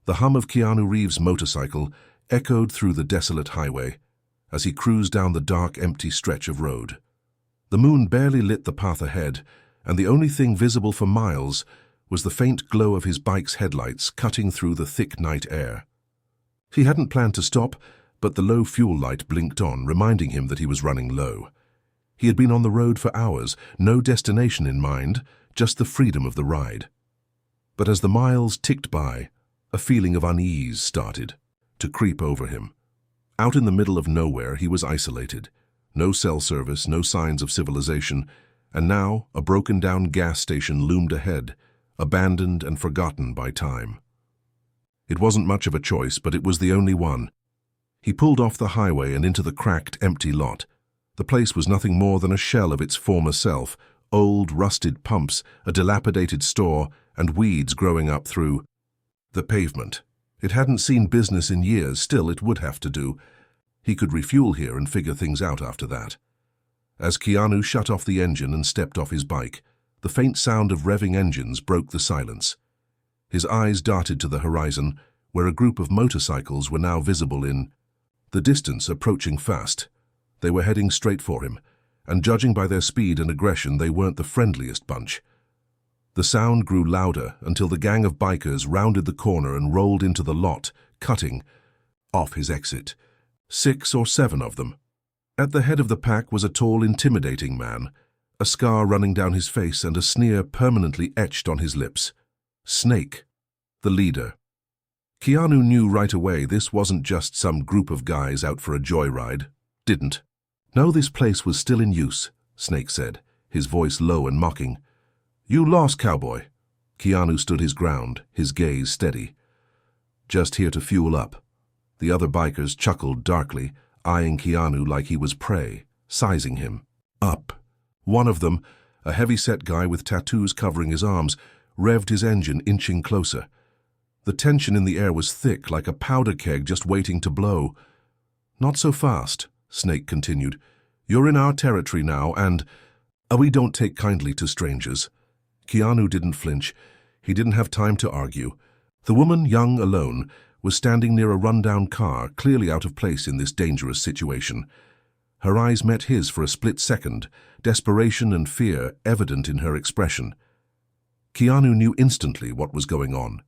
The hum of Keanu Reeves' motorcycle echoed through the desolate highway as he cruised down the dark, empty stretch of road. The moon barely lit the path ahead, and the only thing visible for miles was the faint glow of his bike's headlights cutting through the thick night air. He hadn't planned to stop, but the low fuel light blinked on, reminding him that he was running low. He had been on the road for hours, no destination in mind, just the freedom of the ride. But as the miles ticked by, a feeling of unease started to creep over him. Out in the middle of nowhere, he was isolated. No cell service, no signs of civilization, and now a broken-down gas station loomed ahead, abandoned and forgotten by time. It wasn't much of a choice, but it was the only one. He pulled off the highway and into the cracked, empty lot. The place was nothing more than a shell of its former self, old, rusted pumps, a dilapidated store, and weeds growing up through the pavement. It hadn't seen business in years, still it would have to do. He could refuel here and figure things out after that. As Keanu shut off the engine and stepped off his bike, the faint sound of revving engines broke the silence. His eyes darted to the horizon, where a group of motorcycles were now visible in the distance, approaching fast. They were heading straight for him, and judging by their speed and aggression, they weren't the friendliest bunch. The sound grew louder until the gang of bikers rounded the corner and rolled into the lot, cutting off his exit. 6 or 7 of them. At the head of the pack was a tall, intimidating man, a scar running down his face and a sneer permanently etched on his lips. Snake, the leader. Keanu knew right away this wasn't just some group of guys out for a joyride. Didn't. No, this place was still in use, Snake said, his voice low and mocking. You lost, cowboy. Keanu stood his ground, his gaze steady. Just here to fuel up. The other bikers chuckled darkly, eyeing Keanu like he was prey, sizing him up. One of them, a heavy-set guy with tattoos covering his arms, revved his engine, inching closer. The tension in the air was thick, like a powder keg just waiting to blow. Not so fast, Snake continued. You're in our territory now, and we don't take kindly to strangers. Keanu didn't flinch. He didn't have time to argue. The woman, young, alone, was standing near a run-down car, clearly out of place in this dangerous situation. Her eyes met his for a split second, desperation and fear evident in her expression. Keanu knew instantly what was going on.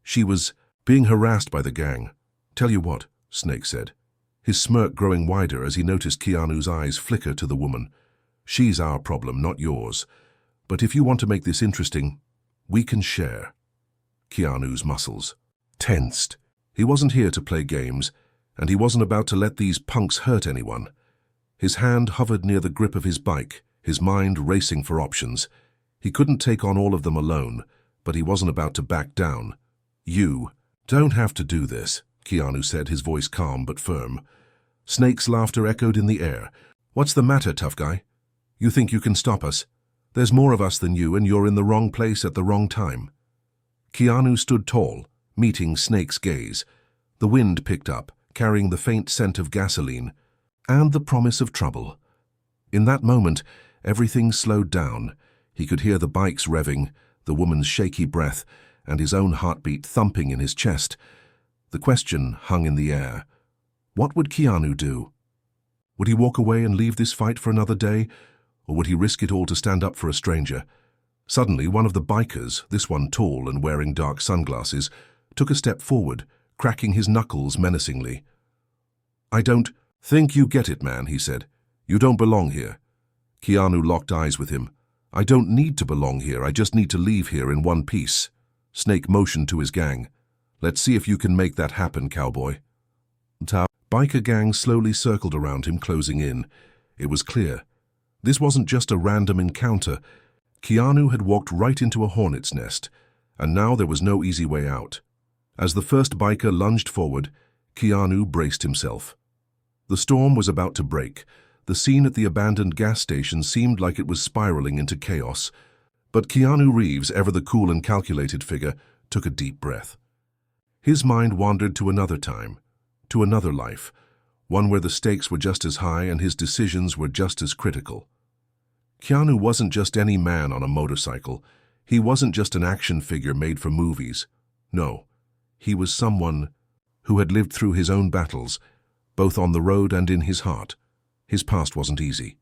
She was being harassed by the gang. Tell you what, Snake said, his smirk growing wider as he noticed Keanu's eyes flicker to the woman. She's our problem, not yours. But if you want to make this interesting, we can share. Keanu's muscles tensed. He wasn't here to play games, and he wasn't about to let these punks hurt anyone. His hand hovered near the grip of his bike, his mind racing for options. He couldn't take on all of them alone, but he wasn't about to back down. You don't have to do this, Keanu said, his voice calm but firm. Snake's laughter echoed in the air. What's the matter, tough guy? You think you can stop us? There's more of us than you, and you're in the wrong place at the wrong time. Keanu stood tall, meeting Snake's gaze. The wind picked up, carrying the faint scent of gasoline and the promise of trouble. In that moment, everything slowed down. He could hear the bikes revving, the woman's shaky breath, and his own heartbeat thumping in his chest. The question hung in the air. What would Keanu do? Would he walk away and leave this fight for another day, or would he risk it all to stand up for a stranger? Suddenly, one of the bikers, this one tall and wearing dark sunglasses, took a step forward, cracking his knuckles menacingly. I don't think you get it, man, he said. You don't belong here. Keanu locked eyes with him. I don't need to belong here, I just need to leave here in one piece. Snake motioned to his gang. Let's see if you can make that happen, cowboy. The biker gang slowly circled around him, closing in. It was clear. This wasn't just a random encounter. Keanu had walked right into a hornet's nest, and now there was no easy way out. As the first biker lunged forward, Keanu braced himself. The storm was about to break. The scene at the abandoned gas station seemed like it was spiraling into chaos. But Keanu Reeves, ever the cool and calculated figure, took a deep breath. His mind wandered to another time, to another life, one where the stakes were just as high and his decisions were just as critical. Keanu wasn't just any man on a motorcycle. He wasn't just an action figure made for movies. No, He was someone who had lived through his own battles, both on the road and in his heart. His past wasn't easy.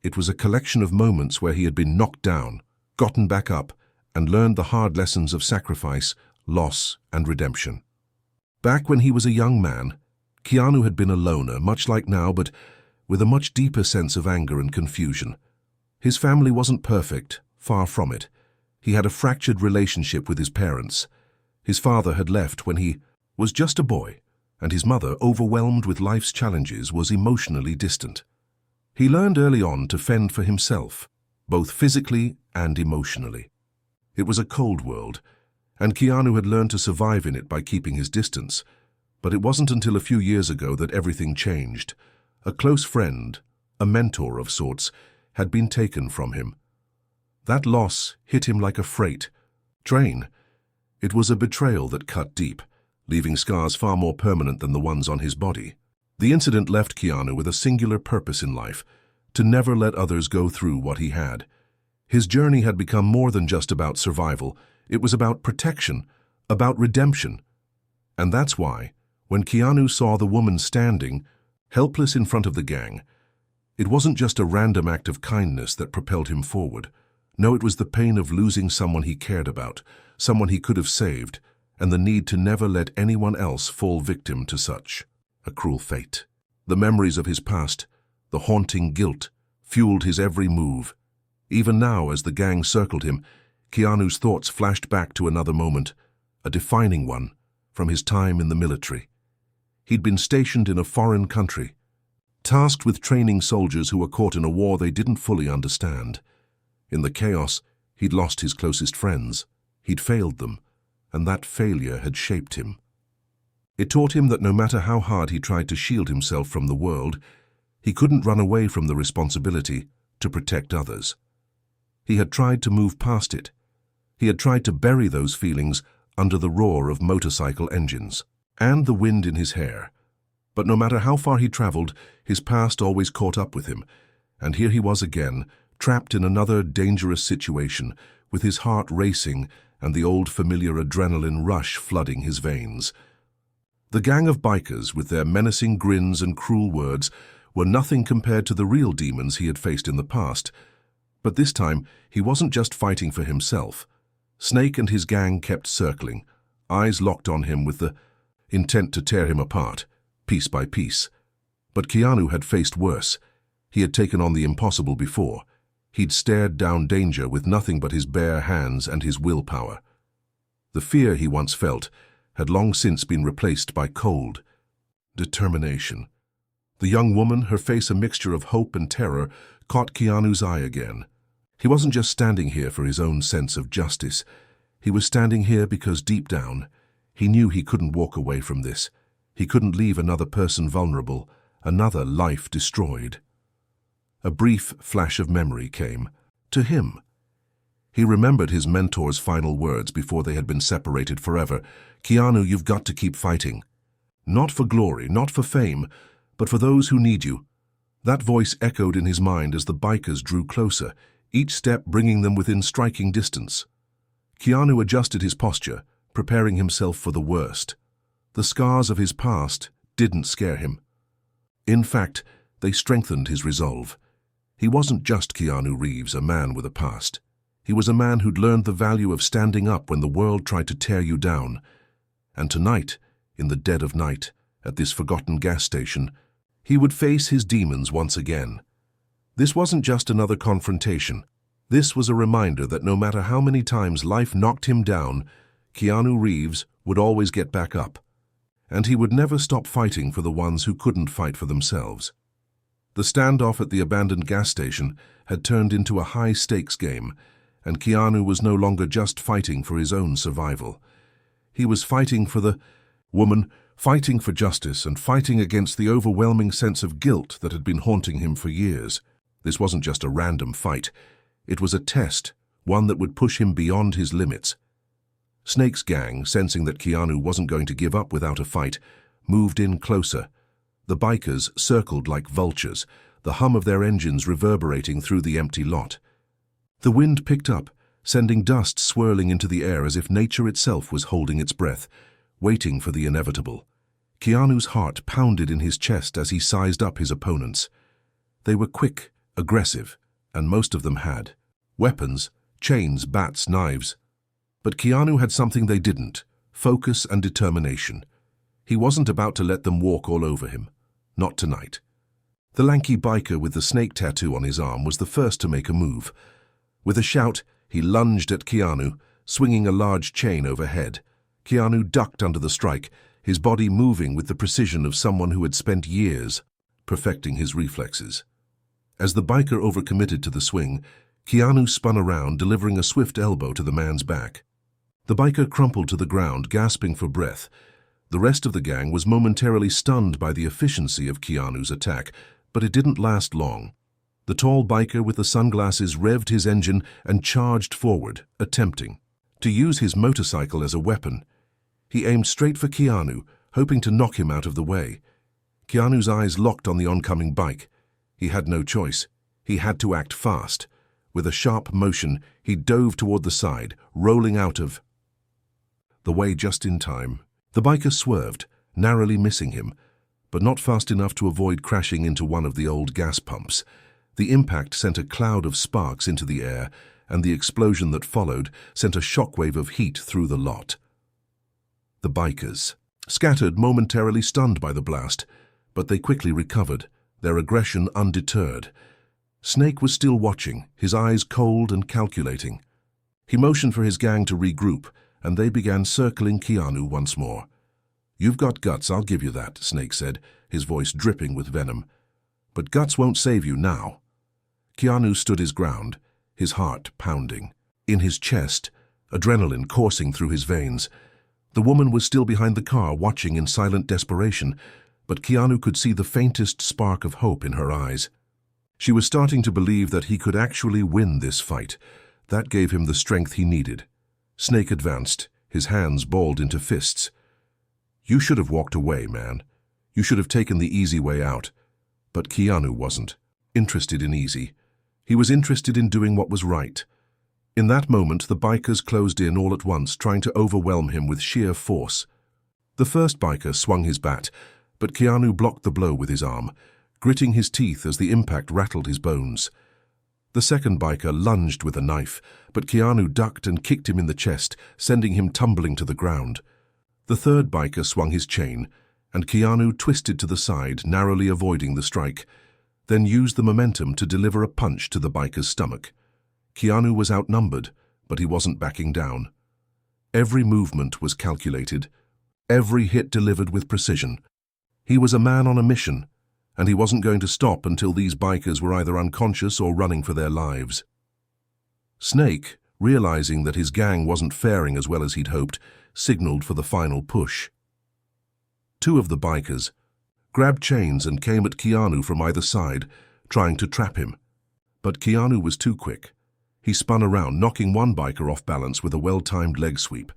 It was a collection of moments where he had been knocked down, gotten back up, and learned the hard lessons of sacrifice, loss, and redemption. Back when he was a young man, Keanu had been a loner, much like now, but with a much deeper sense of anger and confusion. His family wasn't perfect, far from it. He had a fractured relationship with his parents. His father had left when he was just a boy, and his mother, overwhelmed with life's challenges, was emotionally distant. He learned early on to fend for himself, both physically and emotionally. It was a cold world, and Keanu had learned to survive in it by keeping his distance. But it wasn't until a few years ago that everything changed. A close friend, a mentor of sorts, had been taken from him. That loss hit him like a freight train. It was a betrayal that cut deep, leaving scars far more permanent than the ones on his body. The incident left Keanu with a singular purpose in life: to never let others go through what he had. His journey had become more than just about survival. It was about protection, about redemption. And that's why, when Keanu saw the woman standing, helpless in front of the gang, it wasn't just a random act of kindness that propelled him forward. No, it was the pain of losing someone he cared about, someone he could have saved, and the need to never let anyone else fall victim to such a cruel fate. The memories of his past, the haunting guilt, fueled his every move. Even now, as the gang circled him, Keanu's thoughts flashed back to another moment, a defining one, from his time in the military. He'd been stationed in a foreign country, tasked with training soldiers who were caught in a war they didn't fully understand. In the chaos, he'd lost his closest friends. He'd failed them, and that failure had shaped him. It taught him that no matter how hard he tried to shield himself from the world, he couldn't run away from the responsibility to protect others. He had tried to move past it. He had tried to bury those feelings under the roar of motorcycle engines and the wind in his hair. But no matter how far he traveled, his past always caught up with him. And here he was again, trapped in another dangerous situation, with his heart racing and the old familiar adrenaline rush flooding his veins. The gang of bikers, with their menacing grins and cruel words, were nothing compared to the real demons he had faced in the past. But this time, he wasn't just fighting for himself. Snake and his gang kept circling, eyes locked on him with the intent to tear him apart, piece by piece. But Keanu had faced worse. He had taken on the impossible before. He'd stared down danger with nothing but his bare hands and his willpower. The fear he once felt had long since been replaced by cold determination. The young woman, her face a mixture of hope and terror, caught Keanu's eye again. He wasn't just standing here for his own sense of justice. He was standing here because deep down, he knew he couldn't walk away from this. He couldn't leave another person vulnerable, another life destroyed. A brief flash of memory came to him. He remembered his mentor's final words before they had been separated forever. "Keanu, you've got to keep fighting. Not for glory, not for fame, but for those who need you." That voice echoed in his mind as the bikers drew closer, each step bringing them within striking distance. Keanu adjusted his posture, preparing himself for the worst. The scars of his past didn't scare him. In fact, they strengthened his resolve. He wasn't just Keanu Reeves, a man with a past. He was a man who'd learned the value of standing up when the world tried to tear you down. And tonight, in the dead of night, at this forgotten gas station, he would face his demons once again. This wasn't just another confrontation. This was a reminder that no matter how many times life knocked him down, Keanu Reeves would always get back up. And he would never stop fighting for the ones who couldn't fight for themselves. The standoff at the abandoned gas station had turned into a high-stakes game, and Keanu was no longer just fighting for his own survival. He was fighting for the woman, fighting for justice, and fighting against the overwhelming sense of guilt that had been haunting him for years. This wasn't just a random fight. It was a test, one that would push him beyond his limits. Snake's gang, sensing that Keanu wasn't going to give up without a fight, moved in closer. The bikers circled like vultures, the hum of their engines reverberating through the empty lot. The wind picked up, sending dust swirling into the air as if nature itself was holding its breath, waiting for the inevitable. Keanu's heart pounded in his chest as he sized up his opponents. They were quick, aggressive, and most of them had weapons, chains, bats, knives. But Keanu had something they didn't: focus and determination. He wasn't about to let them walk all over him. Not tonight. The lanky biker with the snake tattoo on his arm was the first to make a move. With a shout, he lunged at Keanu, swinging a large chain overhead. Keanu ducked under the strike, his body moving with the precision of someone who had spent years perfecting his reflexes. As the biker overcommitted to the swing, Keanu spun around, delivering a swift elbow to the man's back. The biker crumpled to the ground, gasping for breath. The rest of the gang was momentarily stunned by the efficiency of Keanu's attack, but it didn't last long. The tall biker with the sunglasses revved his engine and charged forward, attempting to use his motorcycle as a weapon. He aimed straight for Keanu, hoping to knock him out of the way. Keanu's eyes locked on the oncoming bike. He had no choice. He had to act fast. With a sharp motion, he dove toward the side, rolling out of the way just in time. The biker swerved, narrowly missing him, but not fast enough to avoid crashing into one of the old gas pumps. The impact sent a cloud of sparks into the air, and the explosion that followed sent a shockwave of heat through the lot. The bikers scattered, momentarily stunned by the blast, but they quickly recovered, their aggression undeterred. Snake was still watching, his eyes cold and calculating. He motioned for his gang to regroup, and they began circling Keanu once more. "You've got guts, I'll give you that," Snake said, his voice dripping with venom. "But guts won't save you now." Keanu stood his ground, his heart pounding. In his chest, adrenaline coursing through his veins. The woman was still behind the car, watching in silent desperation, but Keanu could see the faintest spark of hope in her eyes. She was starting to believe that he could actually win this fight. That gave him the strength he needed. Snake advanced, his hands balled into fists. "You should have walked away, man. You should have taken the easy way out." But Keanu wasn't interested in easy. He was interested in doing what was right. In that moment, the bikers closed in all at once, trying to overwhelm him with sheer force. The first biker swung his bat, but Keanu blocked the blow with his arm, gritting his teeth as the impact rattled his bones. The second biker lunged with a knife, but Keanu ducked and kicked him in the chest, sending him tumbling to the ground. The third biker swung his chain, and Keanu twisted to the side, narrowly avoiding the strike, then used the momentum to deliver a punch to the biker's stomach. Keanu was outnumbered, but he wasn't backing down. Every movement was calculated, every hit delivered with precision. He was a man on a mission, and he wasn't going to stop until these bikers were either unconscious or running for their lives. Snake, realizing that his gang wasn't faring as well as he'd hoped, signaled for the final push. Two of the bikers grabbed chains and came at Keanu from either side, trying to trap him. But Keanu was too quick. He spun around, knocking one biker off balance with a well-timed leg sweep.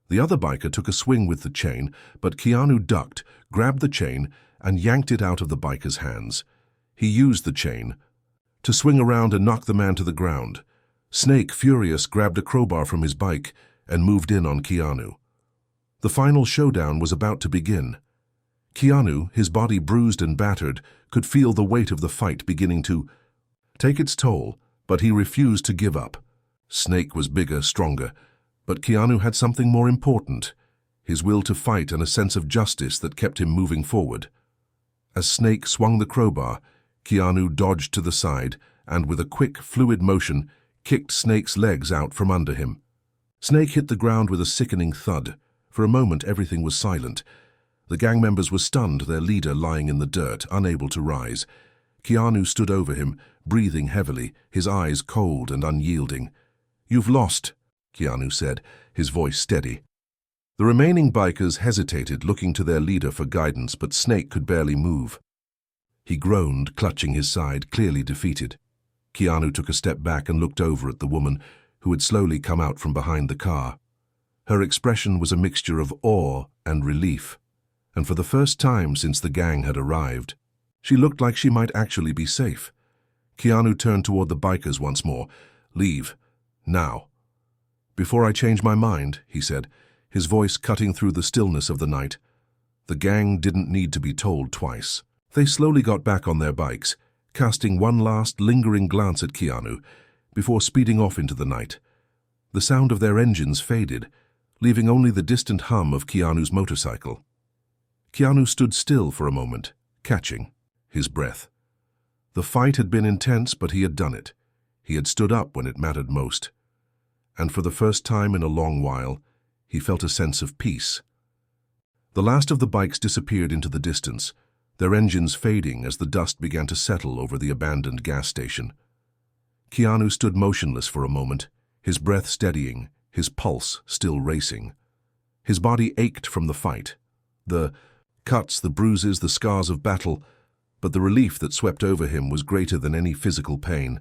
The other biker took a swing with the chain, but Keanu ducked, grabbed the chain, and yanked it out of the biker's hands. He used the chain to swing around and knock the man to the ground. Snake, furious, grabbed a crowbar from his bike and moved in on Keanu. The final showdown was about to begin. Keanu, his body bruised and battered, could feel the weight of the fight beginning to take its toll, but he refused to give up. Snake was bigger, stronger, but Keanu had something more important: his will to fight and a sense of justice that kept him moving forward. As Snake swung the crowbar, Keanu dodged to the side and, with a quick, fluid motion, kicked Snake's legs out from under him. Snake hit the ground with a sickening thud. For a moment, everything was silent. The gang members were stunned, their leader lying in the dirt, unable to rise. Keanu stood over him, breathing heavily, his eyes cold and unyielding. "You've lost," Keanu said, his voice steady. The remaining bikers hesitated, looking to their leader for guidance, but Snake could barely move. He groaned, clutching his side, clearly defeated. Keanu took a step back and looked over at the woman, who had slowly come out from behind the car. Her expression was a mixture of awe and relief, and for the first time since the gang had arrived, she looked like she might actually be safe. Keanu turned toward the bikers once more. "Leave. Now." "Before I change my mind," he said, his voice cutting through the stillness of the night. The gang didn't need to be told twice. They slowly got back on their bikes, casting one last lingering glance at Keanu, before speeding off into the night. The sound of their engines faded, leaving only the distant hum of Keanu's motorcycle. Keanu stood still for a moment, catching his breath. The fight had been intense, but he had done it. He had stood up when it mattered most. And for the first time in a long while, he felt a sense of peace. The last of the bikes disappeared into the distance, their engines fading as the dust began to settle over the abandoned gas station. Keanu stood motionless for a moment, his breath steadying, his pulse still racing. His body ached from the fight. The cuts, the bruises, the scars of battle, but the relief that swept over him was greater than any physical pain.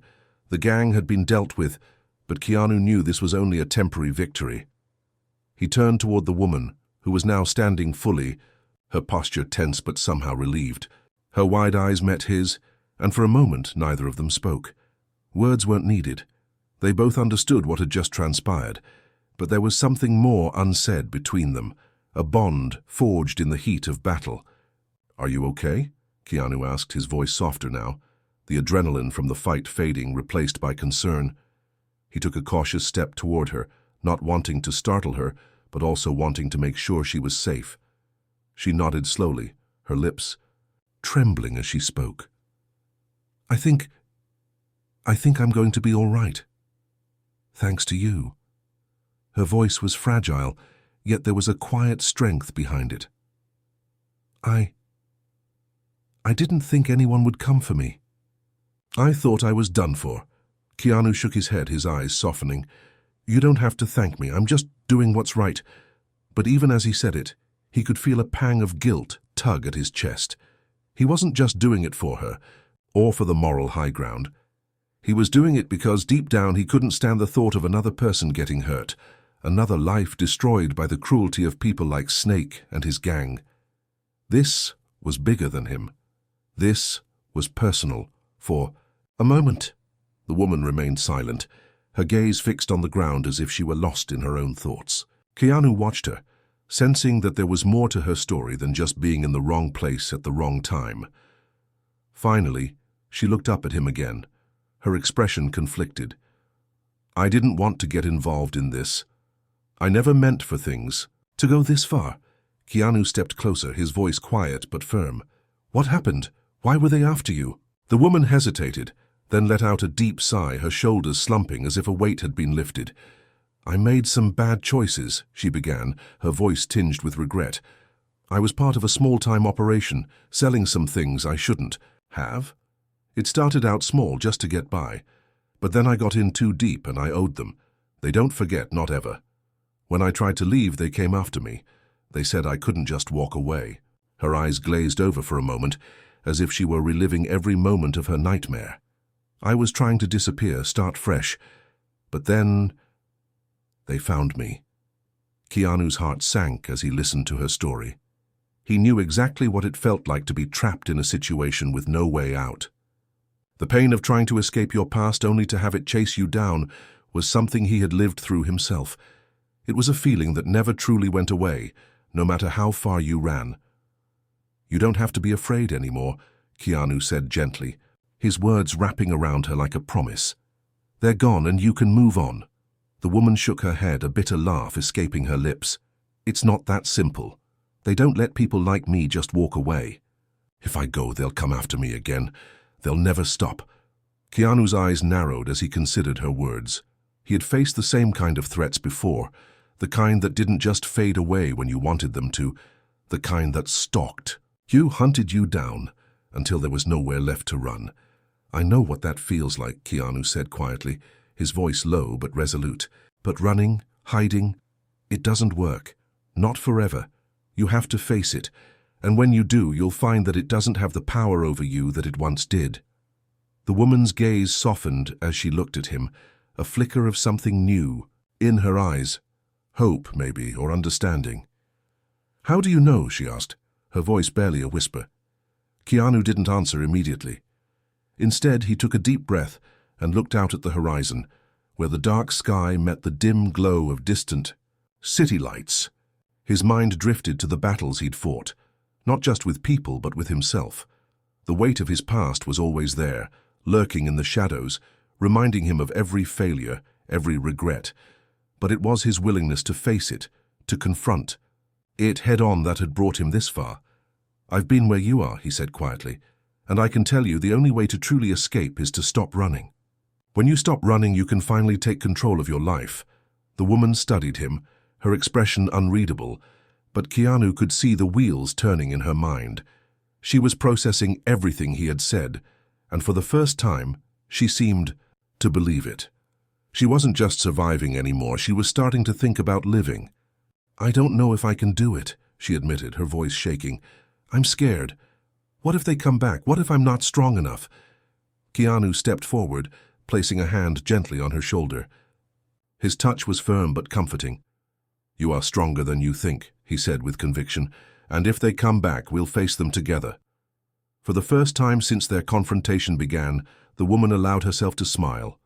The gang had been dealt with, but Keanu knew this was only a temporary victory. He turned toward the woman, who was now standing fully, her posture tense but somehow relieved. Her wide eyes met his, and for a moment neither of them spoke. Words weren't needed. They both understood what had just transpired, but there was something more unsaid between them, a bond forged in the heat of battle. "Are you okay?" Keanu asked, his voice softer now, the adrenaline from the fight fading, replaced by concern. He took a cautious step toward her, not wanting to startle her, but also wanting to make sure she was safe. She nodded slowly, her lips trembling as she spoke. I think I'm going to be all right. Thanks to you." Her voice was fragile, yet there was a quiet strength behind it. I didn't think anyone would come for me. I thought I was done for." Keanu shook his head, his eyes softening. "You don't have to thank me. I'm just doing what's right." But even as he said it, he could feel a pang of guilt tug at his chest. He wasn't just doing it for her, or for the moral high ground. He was doing it because deep down he couldn't stand the thought of another person getting hurt, another life destroyed by the cruelty of people like Snake and his gang. This was bigger than him. This was personal. For a moment, the woman remained silent, her gaze fixed on the ground as if she were lost in her own thoughts. Keanu watched her, sensing that there was more to her story than just being in the wrong place at the wrong time. Finally, she looked up at him again, her expression conflicted. "I didn't want to get involved in this. I never meant for things to go this far." Keanu stepped closer, his voice quiet but firm. "What happened? Why were they after you?" The woman hesitated, then let out a deep sigh, her shoulders slumping as if a weight had been lifted. "I made some bad choices," she began, her voice tinged with regret. "I was part of a small-time operation, selling some things I shouldn't have. It started out small just to get by, but then I got in too deep and I owed them. They don't forget, not ever. When I tried to leave, they came after me. They said I couldn't just walk away." Her eyes glazed over for a moment, as if she were reliving every moment of her nightmare. "I was trying to disappear, start fresh, but then they found me." Keanu's heart sank as he listened to her story. He knew exactly what it felt like to be trapped in a situation with no way out. The pain of trying to escape your past only to have it chase you down was something he had lived through himself. It was a feeling that never truly went away, no matter how far you ran. "You don't have to be afraid anymore," Keanu said gently, his words wrapping around her like a promise. "They're gone and you can move on." The woman shook her head, a bitter laugh escaping her lips. "It's not that simple. They don't let people like me just walk away. If I go, they'll come after me again. They'll never stop." Keanu's eyes narrowed as he considered her words. He had faced the same kind of threats before, the kind that didn't just fade away when you wanted them to, the kind that stalked. "You hunted you down until there was nowhere left to run. I know what that feels like," Keanu said quietly, his voice low but resolute. "But running, hiding, it doesn't work. Not forever. You have to face it, and when you do, you'll find that it doesn't have the power over you that it once did." The woman's gaze softened as she looked at him, a flicker of something new in her eyes. Hope, maybe, or understanding. "How do you know?" she asked, her voice barely a whisper. Keanu didn't answer immediately. Instead, he took a deep breath and looked out at the horizon, where the dark sky met the dim glow of distant city lights. His mind drifted to the battles he'd fought, not just with people but with himself. The weight of his past was always there, lurking in the shadows, reminding him of every failure, every regret. But it was his willingness to face it, to confront it head-on that had brought him this far. "I've been where you are," he said quietly, "and I can tell you the only way to truly escape is to stop running. When you stop running, you can finally take control of your life." The woman studied him, her expression unreadable, but Keanu could see the wheels turning in her mind. She was processing everything he had said, and for the first time, she seemed to believe it. She wasn't just surviving anymore, she was starting to think about living. "I don't know if I can do it," she admitted, her voice shaking. "I'm scared. What if they come back? What if I'm not strong enough?" Keanu stepped forward, placing a hand gently on her shoulder. His touch was firm but comforting. "You are stronger than you think," he said with conviction, "and if they come back, we'll face them together." For the first time since their confrontation began, the woman allowed herself to smile.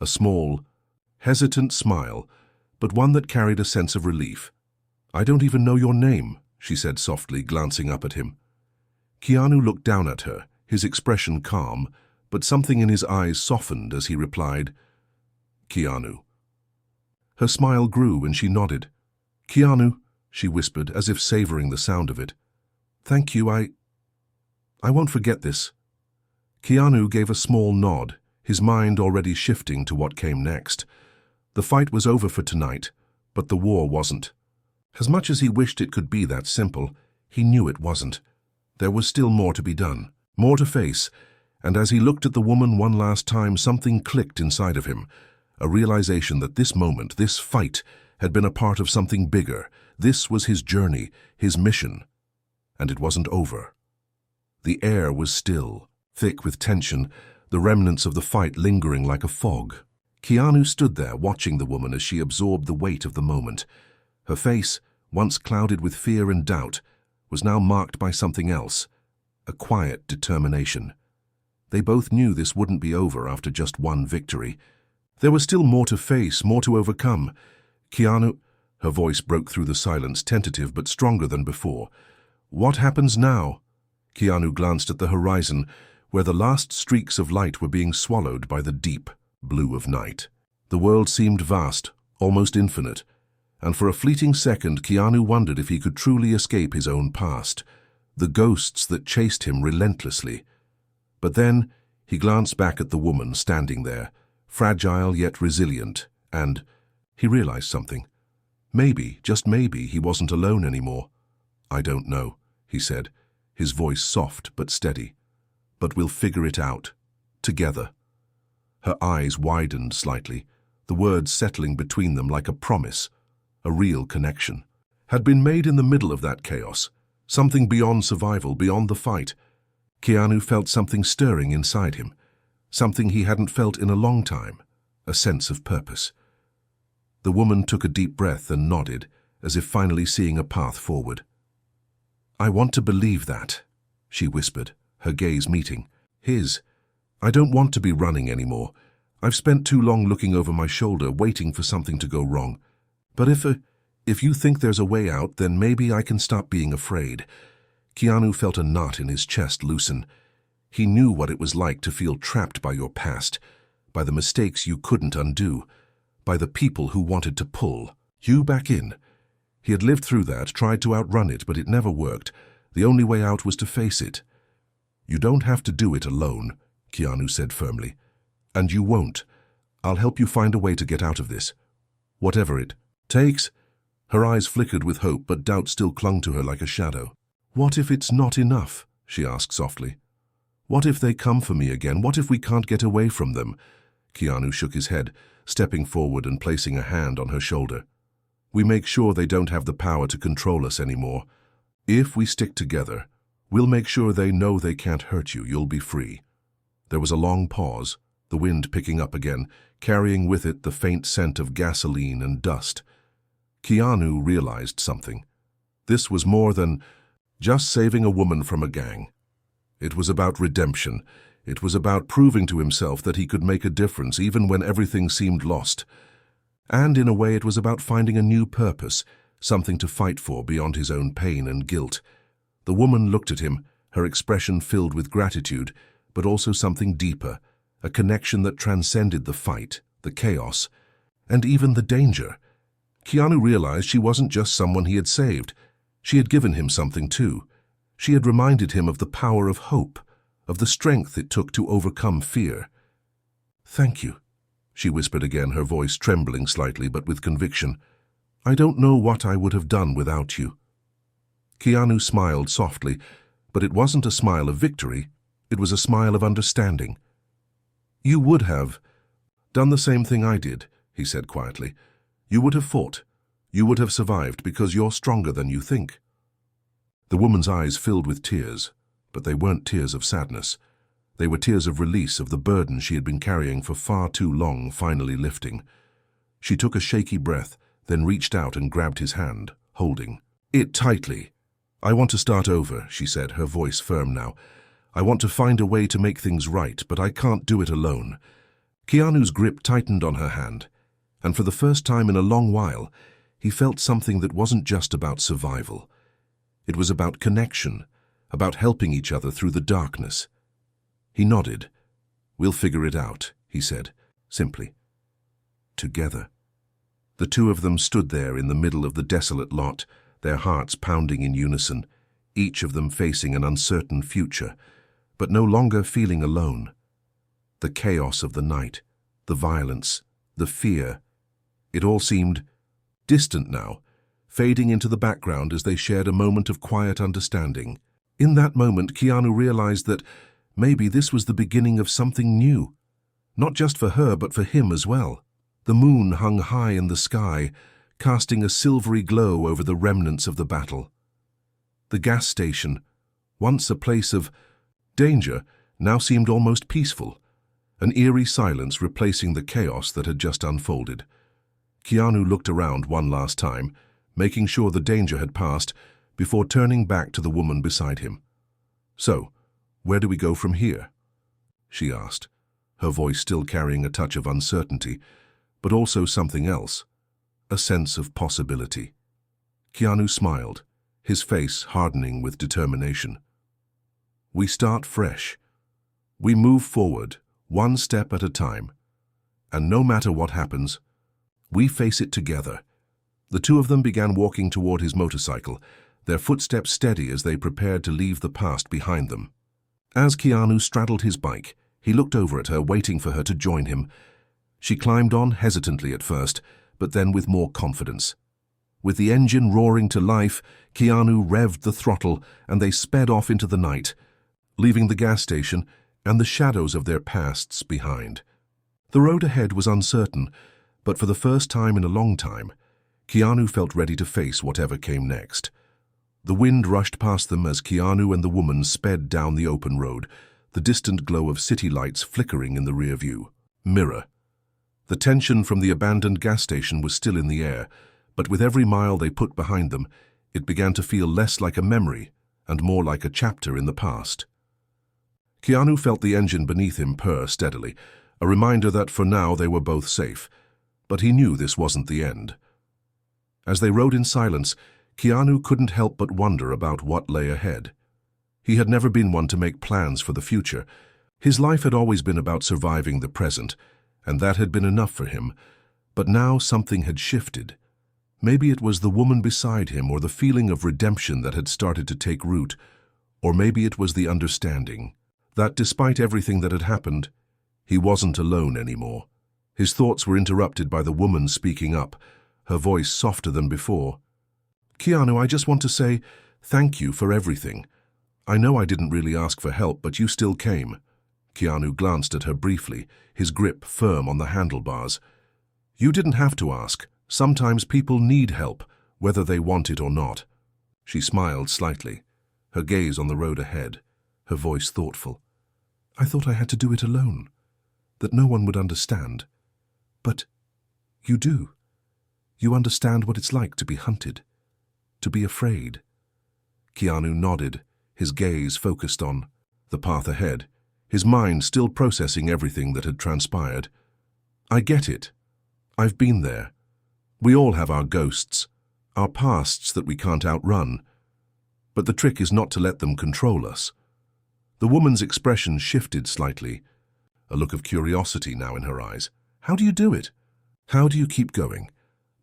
A small, hesitant smile, but one that carried a sense of relief. "I don't even know your name," she said softly, glancing up at him. Keanu looked down at her, his expression calm, but something in his eyes softened as he replied, "Keanu." Her smile grew and she nodded. "Keanu," she whispered, as if savoring the sound of it. "Thank you, I won't forget this." Keanu gave a small nod, his mind already shifting to what came next. The fight was over for tonight, but the war wasn't. As much as he wished it could be that simple, he knew it wasn't. There was still more to be done, more to face, and as he looked at the woman one last time, something clicked inside of him, a realization that this moment, this fight, had been a part of something bigger. This was his journey, his mission, and it wasn't over. The air was still, thick with tension, the remnants of the fight lingering like a fog. Keanu stood there watching the woman as she absorbed the weight of the moment. Her face, once clouded with fear and doubt, was now marked by something else, a quiet determination. They both knew this wouldn't be over after just one victory. There was still more to face, more to overcome. "Keanu," her voice broke through the silence, tentative but stronger than before. "What happens now?" Keanu glanced at the horizon, where the last streaks of light were being swallowed by the deep blue of night. The world seemed vast, almost infinite, and for a fleeting second Keanu wondered if he could truly escape his own past, the ghosts that chased him relentlessly. But then he glanced back at the woman standing there, fragile yet resilient, and he realized something. Maybe, just maybe, he wasn't alone anymore. "I don't know," he said, his voice soft but steady. "But we'll figure it out. Together." Her eyes widened slightly, the words settling between them like a promise. A real connection had been made in the middle of that chaos, something beyond survival, beyond the fight. Keanu felt something stirring inside him, something he hadn't felt in a long time, a sense of purpose. The woman took a deep breath and nodded, as if finally seeing a path forward. "I want to believe that," she whispered, her gaze meeting his. "I don't want to be running anymore. I've spent too long looking over my shoulder, waiting for something to go wrong. But if you think there's a way out, then maybe I can stop being afraid." Keanu felt a knot in his chest loosen. He knew what it was like to feel trapped by your past, by the mistakes you couldn't undo, by the people who wanted to pull you back in. He had lived through that, tried to outrun it, but it never worked. The only way out was to face it. "You don't have to do it alone," Keanu said firmly. "And you won't. I'll help you find a way to get out of this. Whatever it takes." Her eyes flickered with hope, but doubt still clung to her like a shadow. "What if it's not enough?" she asked softly. "What if they come for me again? What if we can't get away from them?" Keanu shook his head, stepping forward and placing a hand on her shoulder. "We make sure they don't have the power to control us anymore. If we stick together, we'll make sure they know they can't hurt you. You'll be free." There was a long pause, the wind picking up again, carrying with it the faint scent of gasoline and dust. Keanu realized something. This was more than just saving a woman from a gang. It was about redemption. It was about proving to himself that he could make a difference even when everything seemed lost. And in a way it was about finding a new purpose, something to fight for beyond his own pain and guilt. The woman looked at him, her expression filled with gratitude, but also something deeper, a connection that transcended the fight, the chaos, and even the danger. Keanu realized she wasn't just someone he had saved. She had given him something too. She had reminded him of the power of hope, of the strength it took to overcome fear. "Thank you," she whispered again, her voice trembling slightly but with conviction. "I don't know what I would have done without you." Keanu smiled softly, but it wasn't a smile of victory, it was a smile of understanding. "You would have done the same thing I did," he said quietly. "You would have fought. You would have survived because you're stronger than you think." The woman's eyes filled with tears, but they weren't tears of sadness. They were tears of release of the burden she had been carrying for far too long, finally lifting. She took a shaky breath, then reached out and grabbed his hand, holding it tightly. "I want to start over," she said, her voice firm now. "I want to find a way to make things right, but I can't do it alone." Keanu's grip tightened on her hand, and for the first time in a long while, he felt something that wasn't just about survival. It was about connection, about helping each other through the darkness. He nodded. "We'll figure it out," he said, simply. Together. The two of them stood there in the middle of the desolate lot, their hearts pounding in unison, each of them facing an uncertain future, but no longer feeling alone. The chaos of the night, the violence, the fear, it all seemed distant now, fading into the background as they shared a moment of quiet understanding. In that moment, Keanu realized that maybe this was the beginning of something new, not just for her but for him as well. The moon hung high in the sky, casting a silvery glow over the remnants of the battle. The gas station, once a place of danger, now seemed almost peaceful, an eerie silence replacing the chaos that had just unfolded. Keanu looked around one last time, making sure the danger had passed, before turning back to the woman beside him. "So, where do we go from here?" she asked, her voice still carrying a touch of uncertainty, but also something else, a sense of possibility. Keanu smiled, his face hardening with determination. "We start fresh. We move forward, one step at a time. And no matter what happens, we face it together." The two of them began walking toward his motorcycle, their footsteps steady as they prepared to leave the past behind them. As Keanu straddled his bike, he looked over at her, waiting for her to join him. She climbed on hesitantly at first, but then with more confidence. With the engine roaring to life, Keanu revved the throttle and they sped off into the night, leaving the gas station and the shadows of their pasts behind. The road ahead was uncertain, but for the first time in a long time, Keanu felt ready to face whatever came next. The wind rushed past them as Keanu and the woman sped down the open road, the distant glow of city lights flickering in the rearview mirror. The tension from the abandoned gas station was still in the air, but with every mile they put behind them, it began to feel less like a memory and more like a chapter in the past. Keanu felt the engine beneath him purr steadily, a reminder that for now they were both safe, but he knew this wasn't the end. As they rode in silence, Keanu couldn't help but wonder about what lay ahead. He had never been one to make plans for the future. His life had always been about surviving the present, and that had been enough for him. But now something had shifted. Maybe it was the woman beside him or the feeling of redemption that had started to take root, or maybe it was the understanding that despite everything that had happened, he wasn't alone anymore. His thoughts were interrupted by the woman speaking up, her voice softer than before. "Keanu, I just want to say thank you for everything. I know I didn't really ask for help, but you still came." Keanu glanced at her briefly, his grip firm on the handlebars. "You didn't have to ask. Sometimes people need help, whether they want it or not." She smiled slightly, her gaze on the road ahead, her voice thoughtful. "I thought I had to do it alone, that no one would understand. But you do. You understand what it's like to be hunted, to be afraid." Keanu nodded, his gaze focused on the path ahead, his mind still processing everything that had transpired. "I get it. I've been there. We all have our ghosts, our pasts that we can't outrun. But the trick is not to let them control us. The woman's expression shifted slightly, a look of curiosity now in her eyes. How do you do it? How do you keep going,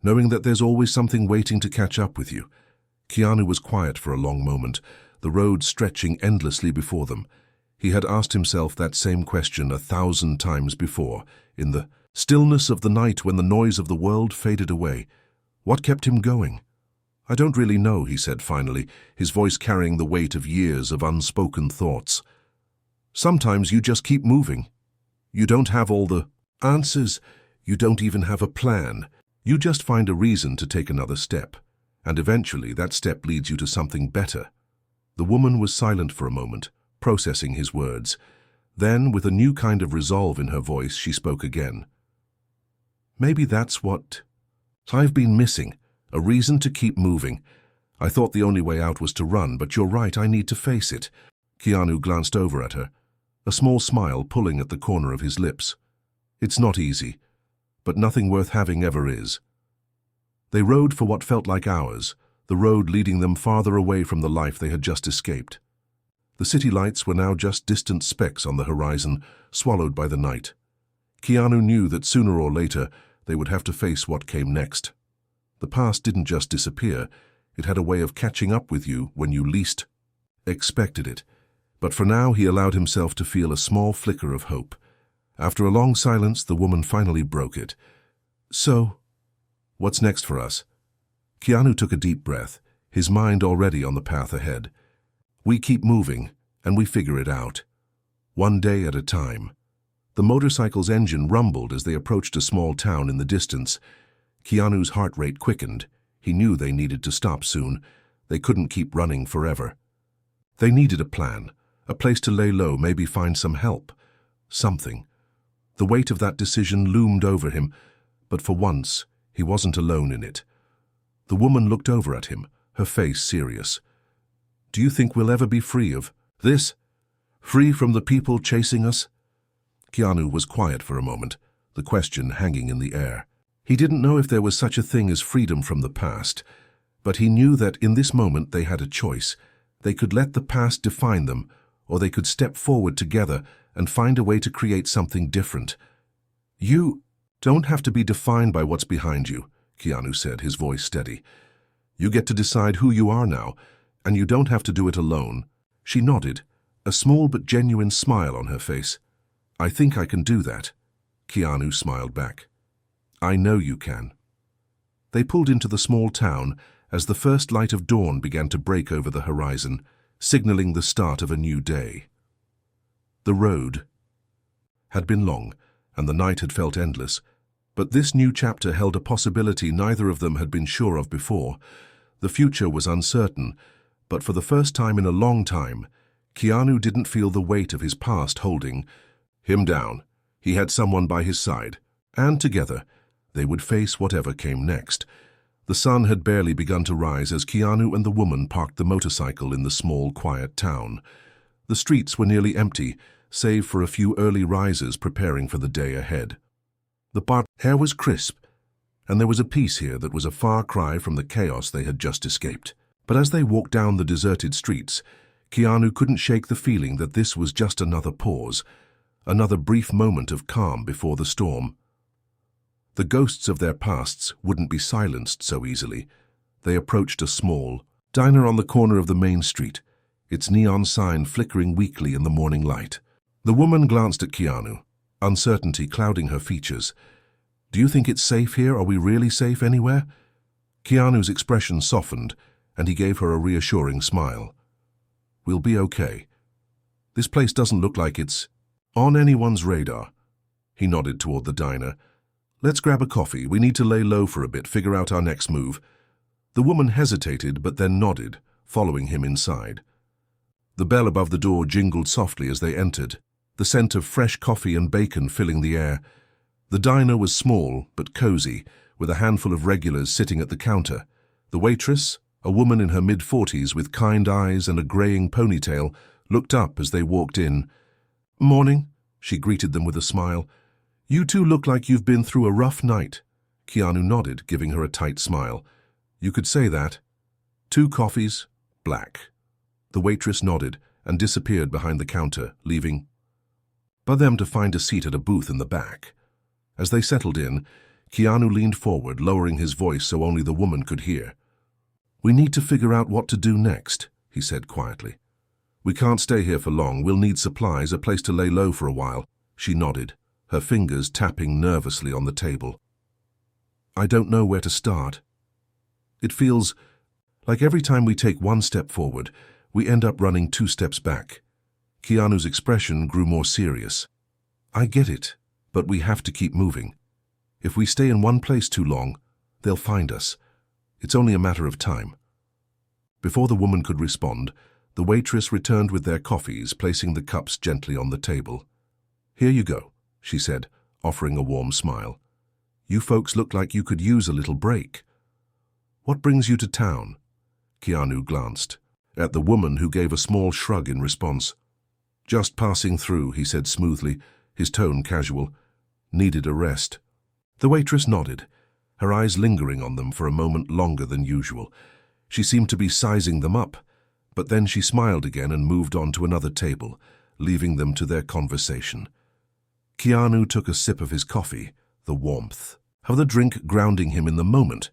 knowing that there's always something waiting to catch up with you? Keanu was quiet for a long moment, the road stretching endlessly before them. He had asked himself that same question 1,000 times before, in the stillness of the night when the noise of the world faded away. What kept him going? I don't really know, he said finally, his voice carrying the weight of years of unspoken thoughts. Sometimes you just keep moving. You don't have all the answers. You don't even have a plan. You just find a reason to take another step. And eventually that step leads you to something better. The woman was silent for a moment, processing his words. Then, with a new kind of resolve in her voice, she spoke again. Maybe that's what I've been missing, a reason to keep moving. I thought the only way out was to run, but you're right, I need to face it. Keanu glanced over at her, a small smile pulling at the corner of his lips. It's not easy, but nothing worth having ever is. They rode for what felt like hours, the road leading them farther away from the life they had just escaped. The city lights were now just distant specks on the horizon, swallowed by the night. Keanu knew that sooner or later they would have to face what came next. The past didn't just disappear, it had a way of catching up with you when you least expected it. But for now he allowed himself to feel a small flicker of hope. After a long silence, the woman finally broke it. So, what's next for us? Keanu took a deep breath, his mind already on the path ahead. We keep moving, and we figure it out. One day at a time. The motorcycle's engine rumbled as they approached a small town in the distance. Keanu's heart rate quickened. He knew they needed to stop soon. They couldn't keep running forever. They needed a plan, a place to lay low, maybe find some help. Something. The weight of that decision loomed over him, but for once, he wasn't alone in it. The woman looked over at him, her face serious. Do you think we'll ever be free of this? Free from the people chasing us? Keanu was quiet for a moment, the question hanging in the air. He didn't know if there was such a thing as freedom from the past, but he knew that in this moment they had a choice. They could let the past define them, or they could step forward together and find a way to create something different. You don't have to be defined by what's behind you, Keanu said, his voice steady. You get to decide who you are now, and you don't have to do it alone. She nodded, a small but genuine smile on her face. I think I can do that. Keanu smiled back. I know you can. They pulled into the small town as the first light of dawn began to break over the horizon, signaling the start of a new day. The road had been long, and the night had felt endless, but this new chapter held a possibility neither of them had been sure of before. The future was uncertain, but for the first time in a long time, Keanu didn't feel the weight of his past holding him down. He had someone by his side, and together, they would face whatever came next. The sun had barely begun to rise as Keanu and the woman parked the motorcycle in the small, quiet town. The streets were nearly empty, save for a few early risers preparing for the day ahead. The air was crisp, and there was a peace here that was a far cry from the chaos they had just escaped. But as they walked down the deserted streets, Keanu couldn't shake the feeling that this was just another pause, another brief moment of calm before the storm. The ghosts of their pasts wouldn't be silenced so easily. They approached a small diner on the corner of the main street, its neon sign flickering weakly in the morning light. The woman glanced at Keanu, uncertainty clouding her features. Do you think it's safe here? Are we really safe anywhere? Keanu's expression softened, and he gave her a reassuring smile. We'll be okay. This place doesn't look like it's on anyone's radar. He nodded toward the diner. Let's grab a coffee. We need to lay low for a bit, figure out our next move. The woman hesitated, but then nodded, following him inside. The bell above the door jingled softly as they entered, the scent of fresh coffee and bacon filling the air. The diner was small, but cozy, with a handful of regulars sitting at the counter. The waitress, a woman in her mid-40s with kind eyes and a graying ponytail, looked up as they walked in. Morning, she greeted them with a smile. You two look like you've been through a rough night. Keanu nodded, giving her a tight smile. You could say that. 2 coffees, black. The waitress nodded and disappeared behind the counter, leaving them to find a seat at a booth in the back. As they settled in, Keanu leaned forward, lowering his voice so only the woman could hear. "We need to figure out what to do next," he said quietly. "We can't stay here for long. We'll need supplies, a place to lay low for a while." She nodded, her fingers tapping nervously on the table. "I don't know where to start. It feels like every time we take 1 step forward, we end up running 2 steps back." Keanu's expression grew more serious. "I get it, but we have to keep moving. If we stay in one place too long, they'll find us. It's only a matter of time." Before the woman could respond, the waitress returned with their coffees, placing the cups gently on the table. "Here you go," she said, offering a warm smile. "You folks look like you could use a little break. What brings you to town?" Keanu glanced at the woman, who gave a small shrug in response. "Just passing through," he said smoothly, his tone casual. "Needed a rest." The waitress nodded, her eyes lingering on them for a moment longer than usual. She seemed to be sizing them up, but then she smiled again and moved on to another table, leaving them to their conversation. Keanu took a sip of his coffee, the warmth of the drink grounding him in the moment.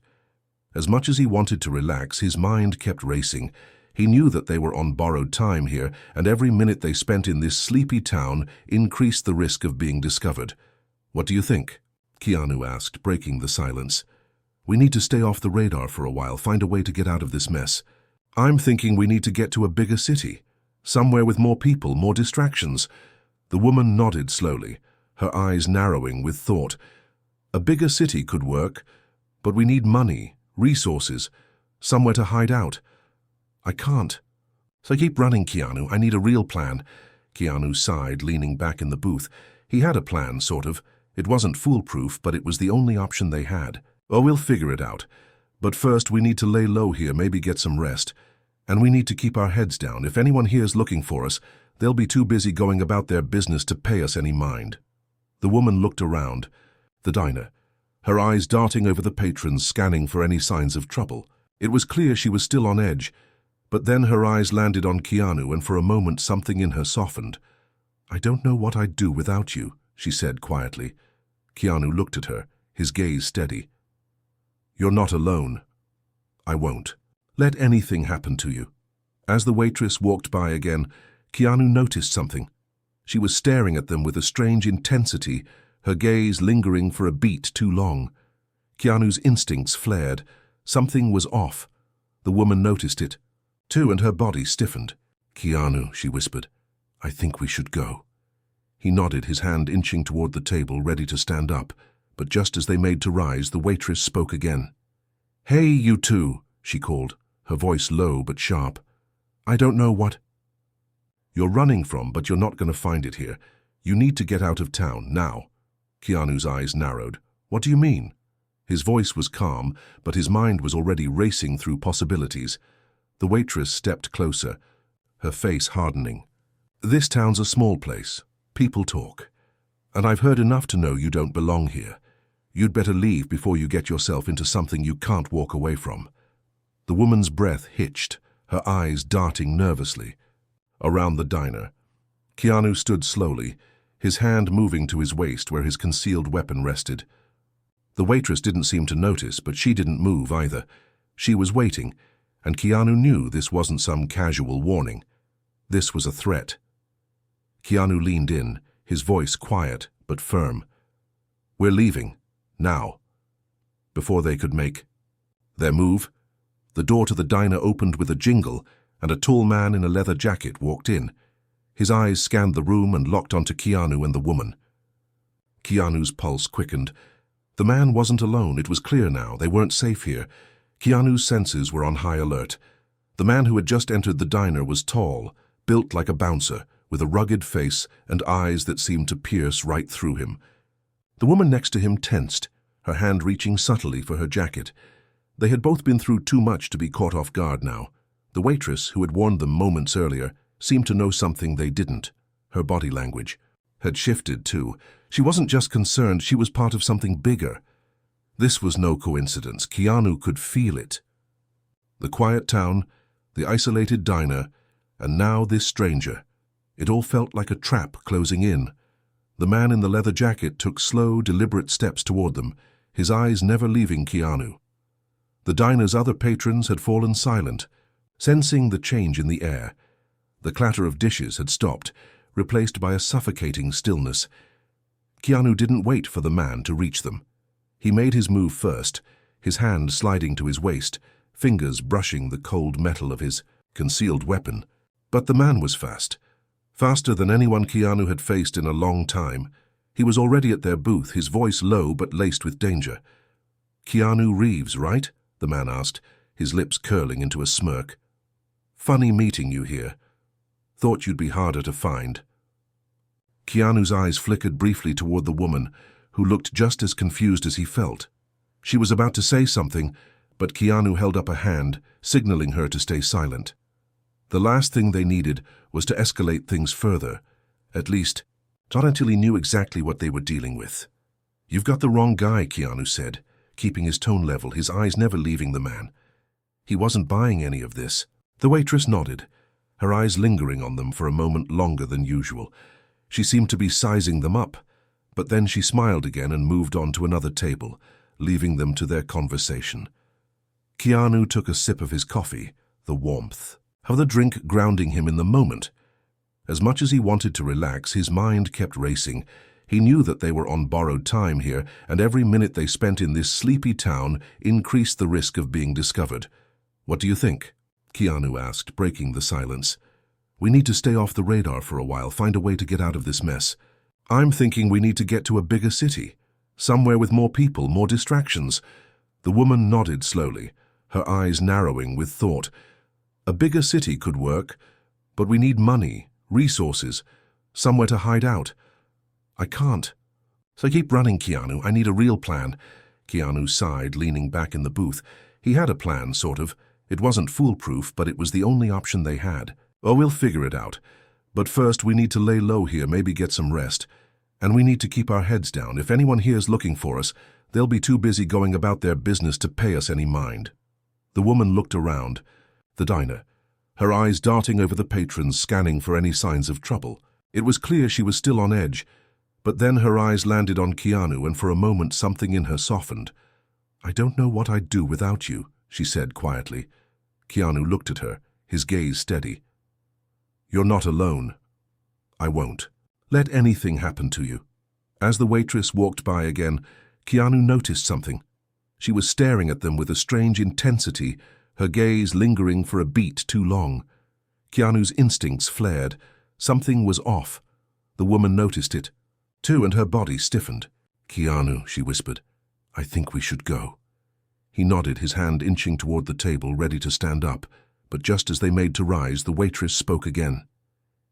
As much as he wanted to relax, his mind kept racing. He knew that they were on borrowed time here, and every minute they spent in this sleepy town increased the risk of being discovered. "What do you think?" Keanu asked, breaking the silence. "We need to stay off the radar for a while, find a way to get out of this mess." "I'm thinking we need to get to a bigger city, somewhere with more people, more distractions." The woman nodded slowly, her eyes narrowing with thought. "A bigger city could work, but we need money, resources, somewhere to hide out." "I can't. So keep running, Keanu. I need a real plan." Keanu sighed, leaning back in the booth. He had a plan, sort of. It wasn't foolproof, but it was the only option they had. "Oh, we'll figure it out. But first we need to lay low here, maybe get some rest. And we need to keep our heads down. If anyone here's looking for us, they'll be too busy going about their business to pay us any mind." The woman looked around the diner, her eyes darting over the patrons, scanning for any signs of trouble. It was clear she was still on edge, but then her eyes landed on Keanu, and for a moment something in her softened. "I don't know what I'd do without you," she said quietly. Keanu looked at her, his gaze steady. "You're not alone. I won't let anything happen to you." As the waitress walked by again, Keanu noticed something. She was staring at them with a strange intensity, her gaze lingering for a beat too long. Keanu's instincts flared. Something was off. The woman noticed it, too, and her body stiffened. "Keanu," she whispered, "I think we should go." He nodded, his hand inching toward the table, ready to stand up. But just as they made to rise, the waitress spoke again. "Hey, you two," she called, her voice low but sharp. "I don't know what you're running from, but you're not going to find it here. You need to get out of town, now." Keanu's eyes narrowed. "What do you mean?" His voice was calm, but his mind was already racing through possibilities. The waitress stepped closer, her face hardening. "This town's a small place. People talk. And I've heard enough to know you don't belong here. You'd better leave before you get yourself into something you can't walk away from." The woman's breath hitched, her eyes darting nervously. Around the diner, Keanu stood slowly, his hand moving to his waist where his concealed weapon rested. The waitress didn't seem to notice, but she didn't move either. She was waiting, and Keanu knew this wasn't some casual warning. This was a threat. Keanu leaned in, his voice quiet but firm. "We're leaving. Now." Before they could make their move, the door to the diner opened with a jingle, and a tall man in a leather jacket walked in. His eyes scanned the room and locked onto Keanu and the woman. Keanu's pulse quickened. The man wasn't alone. It was clear now. They weren't safe here. Keanu's senses were on high alert. The man who had just entered the diner was tall, built like a bouncer, with a rugged face and eyes that seemed to pierce right through him. The woman next to him tensed, her hand reaching subtly for her jacket. They had both been through too much to be caught off guard now. The waitress, who had warned them moments earlier, seemed to know something they didn't. Her body language had shifted, too. She wasn't just concerned, she was part of something bigger. This was no coincidence. Keanu could feel it. The quiet town, the isolated diner, and now this stranger. It all felt like a trap closing in. The man in the leather jacket took slow, deliberate steps toward them, his eyes never leaving Keanu. The diner's other patrons had fallen silent, sensing the change in the air. The clatter of dishes had stopped, replaced by a suffocating stillness. Keanu didn't wait for the man to reach them. He made his move first, his hand sliding to his waist, fingers brushing the cold metal of his concealed weapon. But the man was fast. Faster than anyone Keanu had faced in a long time. He was already at their booth, his voice low but laced with danger. "Keanu Reeves, right?" the man asked, his lips curling into a smirk. "Funny meeting you here. Thought you'd be harder to find." Keanu's eyes flickered briefly toward the woman, who looked just as confused as he felt. She was about to say something, but Keanu held up a hand, signaling her to stay silent. The last thing they needed was to escalate things further, at least not until he knew exactly what they were dealing with. "You've got the wrong guy," Keanu said, keeping his tone level, his eyes never leaving the man. He wasn't buying any of this. The waitress nodded, her eyes lingering on them for a moment longer than usual. She seemed to be sizing them up, but then she smiled again and moved on to another table, leaving them to their conversation. Keanu took a sip of his coffee, the warmth of the drink grounding him in the moment. As much as he wanted to relax, his mind kept racing. He knew that they were on borrowed time here, and every minute they spent in this sleepy town increased the risk of being discovered. "What do you think?" Keanu asked, breaking the silence. "We need to stay off the radar for a while, find a way to get out of this mess." "I'm thinking we need to get to a bigger city, somewhere with more people, more distractions." The woman nodded slowly, her eyes narrowing with thought. "A bigger city could work, but we need money, resources, somewhere to hide out." "I can't." "So keep running, Keanu. I need a real plan." Keanu sighed, leaning back in the booth. He had a plan, sort of. It wasn't foolproof, but it was the only option they had. "Oh, we'll figure it out. But first we need to lay low here, maybe get some rest. And we need to keep our heads down. If anyone here's looking for us, they'll be too busy going about their business to pay us any mind." The woman looked around the diner, her eyes darting over the patrons, scanning for any signs of trouble. It was clear she was still on edge, but then her eyes landed on Keanu, and for a moment something in her softened. "I don't know what I'd do without you," she said quietly. Keanu looked at her, his gaze steady. "You're not alone. I won't let anything happen to you." As the waitress walked by again, Keanu noticed something. She was staring at them with a strange intensity, her gaze lingering for a beat too long. Keanu's instincts flared. Something was off. The woman noticed it, too, and her body stiffened. "Keanu," she whispered, "I think we should go." He nodded, his hand inching toward the table, ready to stand up. But just as they made to rise, the waitress spoke again.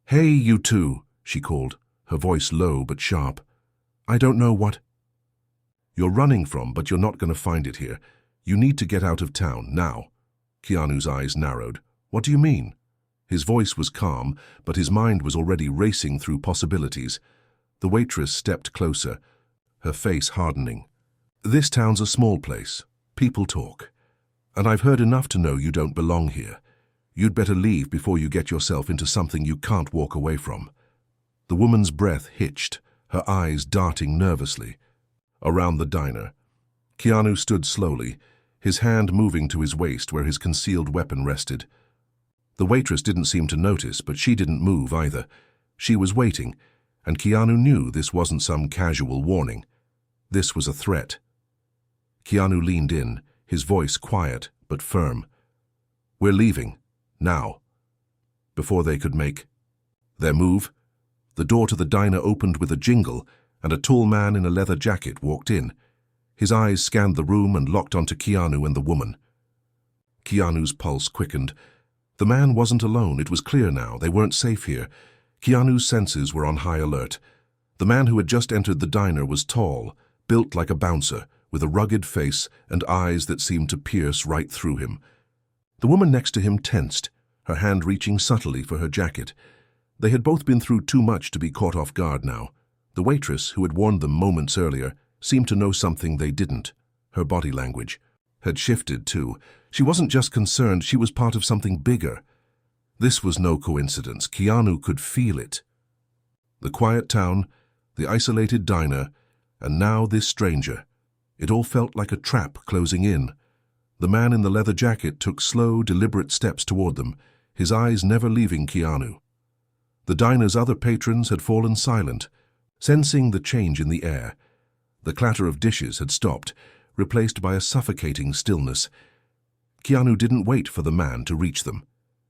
"Hey, you two," she called, her voice low but sharp. "I don't know what you're running from, but you're not going to find it here. You need to get out of town, now." Keanu's eyes narrowed. "What do you mean?" His voice was calm, but his mind was already racing through possibilities. The waitress stepped closer, her face hardening. "This town's a small place. People talk. And I've heard enough to know you don't belong here. You'd better leave before you get yourself into something you can't walk away from." The woman's breath hitched, her eyes darting nervously. Around the diner, Keanu stood slowly, his hand moving to his waist where his concealed weapon rested. The waitress didn't seem to notice, but she didn't move either. She was waiting, and Keanu knew this wasn't some casual warning. This was a threat. Keanu leaned in, his voice quiet but firm. "We're leaving, now." Before they could make their move, the door to the diner opened with a jingle, and a tall man in a leather jacket walked in. His eyes scanned the room and locked onto Keanu and the woman. Keanu's pulse quickened. The man wasn't alone. It was clear now. They weren't safe here. Keanu's senses were on high alert. The man who had just entered the diner was tall, built like a bouncer, with a rugged face and eyes that seemed to pierce right through him. The woman next to him tensed, her hand reaching subtly for her jacket. They had both been through too much to be caught off guard now. The waitress, who had warned them moments earlier, seemed to know something they didn't. Her body language had shifted, too. She wasn't just concerned, she was part of something bigger. This was no coincidence. Keanu could feel it. The quiet town, the isolated diner, and now this stranger. It all felt like a trap closing in. The man in the leather jacket took slow, deliberate steps toward them, his eyes never leaving Keanu. The diner's other patrons had fallen silent, sensing the change in the air. The clatter of dishes had stopped, replaced by a suffocating stillness. Keanu didn't wait for the man to reach them.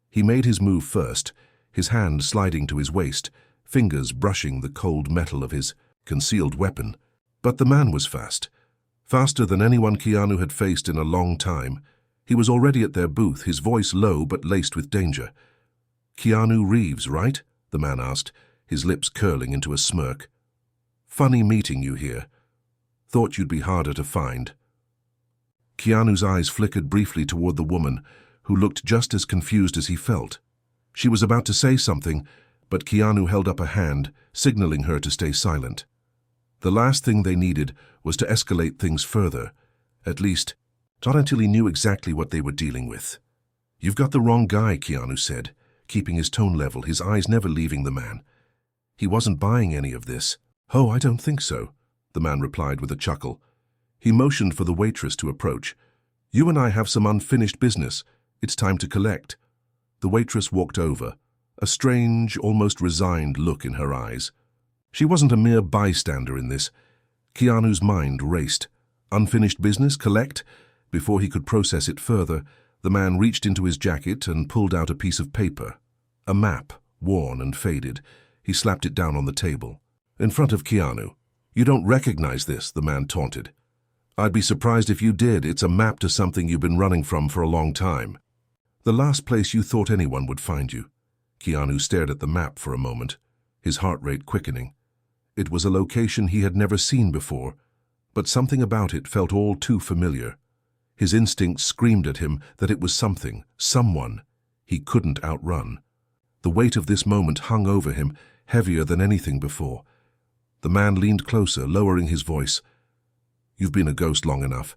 He made his move first, his hand sliding to his waist, fingers brushing the cold metal of his concealed weapon. But the man was fast. Faster than anyone Keanu had faced in a long time. He was already at their booth, his voice low but laced with danger. "Keanu Reeves, right?" the man asked, his lips curling into a smirk. "Funny meeting you here. Thought you'd be harder to find." Keanu's eyes flickered briefly toward the woman, who looked just as confused as he felt. She was about to say something, but Keanu held up a hand, signaling her to stay silent. The last thing they needed was to escalate things further, at least not until he knew exactly what they were dealing with. "You've got the wrong guy," Keanu said, keeping his tone level, his eyes never leaving the man. He wasn't buying any of this. "Oh, I don't think so," the man replied with a chuckle. He motioned for the waitress to approach. "You and I have some unfinished business. It's time to collect." The waitress walked over, a strange, almost resigned look in her eyes. She wasn't a mere bystander in this. Keanu's mind raced. Unfinished business, collect? Before he could process it further, the man reached into his jacket and pulled out a piece of paper. A map, worn and faded. He slapped it down on the table. In front of Keanu. "You don't recognize this," the man taunted. "I'd be surprised if you did. It's a map to something you've been running from for a long time. The last place you thought anyone would find you." Keanu stared at the map for a moment, his heart rate quickening. It was a location he had never seen before, but something about it felt all too familiar. His instincts screamed at him that it was something, someone, he couldn't outrun. The weight of this moment hung over him, heavier than anything before. The man leaned closer, lowering his voice. "You've been a ghost long enough.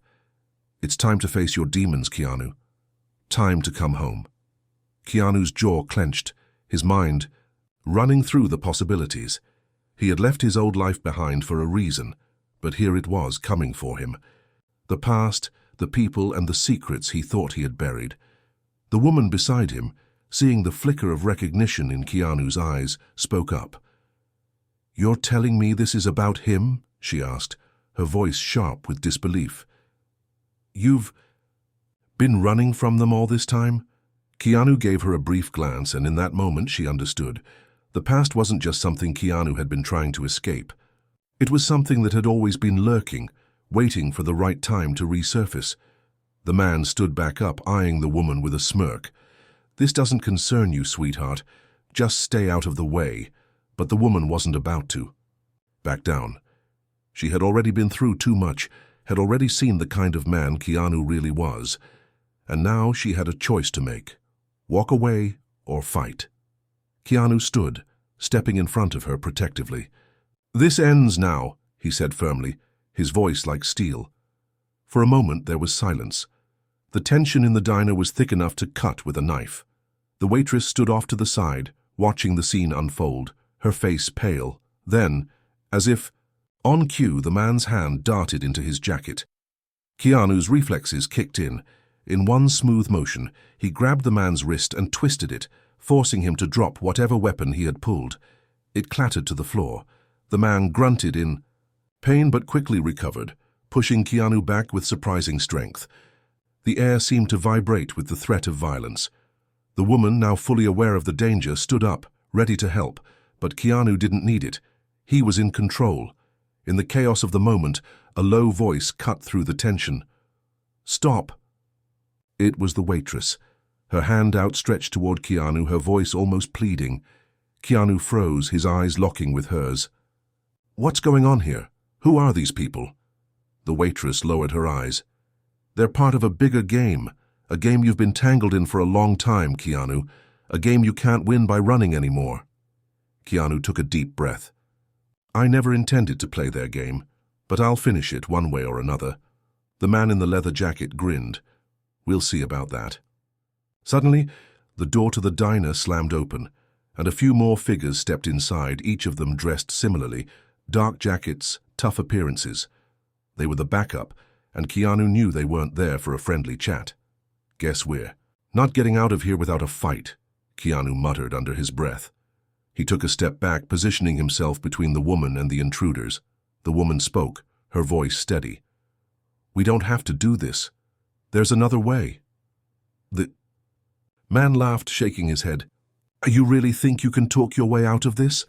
It's time to face your demons, Keanu. Time to come home." Keanu's jaw clenched, his mind running through the possibilities. He had left his old life behind for a reason, but here it was coming for him. The past, the people, and the secrets he thought he had buried. The woman beside him, seeing the flicker of recognition in Keanu's eyes, spoke up. "You're telling me this is about him?" she asked, her voice sharp with disbelief. "You've been running from them all this time?" Keanu gave her a brief glance, and in that moment she understood. The past wasn't just something Keanu had been trying to escape. It was something that had always been lurking, waiting for the right time to resurface. The man stood back up, eyeing the woman with a smirk. "This doesn't concern you, sweetheart. Just stay out of the way." But the woman wasn't about to back down. She had already been through too much, had already seen the kind of man Keanu really was. And now she had a choice to make. Walk away or fight. Keanu stood, stepping in front of her protectively. "This ends now," he said firmly, his voice like steel. For a moment there was silence. The tension in the diner was thick enough to cut with a knife. The waitress stood off to the side, watching the scene unfold, her face pale. Then, as if on cue, the man's hand darted into his jacket. Keanu's reflexes kicked in. In one smooth motion, he grabbed the man's wrist and twisted it, forcing him to drop whatever weapon he had pulled. It clattered to the floor. The man grunted in pain but quickly recovered, pushing Keanu back with surprising strength. The air seemed to vibrate with the threat of violence. The woman, now fully aware of the danger, stood up, ready to help, but Keanu didn't need it. He was in control. In the chaos of the moment, a low voice cut through the tension. "Stop!" It was the waitress, her hand outstretched toward Keanu, her voice almost pleading. Keanu froze, his eyes locking with hers. "What's going on here? Who are these people?" The waitress lowered her eyes. "They're part of a bigger game, a game you've been tangled in for a long time, Keanu, a game you can't win by running anymore." Keanu took a deep breath. "I never intended to play their game, but I'll finish it one way or another." The man in the leather jacket grinned. We'll see about that. Suddenly, the door to the diner slammed open, and a few more figures stepped inside, each of them dressed similarly, dark jackets, tough appearances. They were the backup, and Keanu knew they weren't there for a friendly chat. Guess we're not getting out of here without a fight, Keanu muttered under his breath. He took a step back, positioning himself between the woman and the intruders. The woman spoke, her voice steady. "We don't have to do this. There's another way." The man laughed, shaking his head. "You really think you can talk your way out of this?"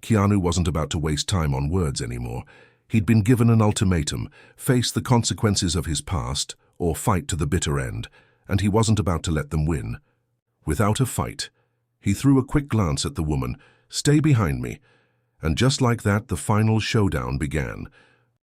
Keanu wasn't about to waste time on words anymore. He'd been given an ultimatum: face the consequences of his past or fight to the bitter end, and he wasn't about to let them win. Without a fight, he threw a quick glance at the woman. "Stay behind me." And just like that, the final showdown began.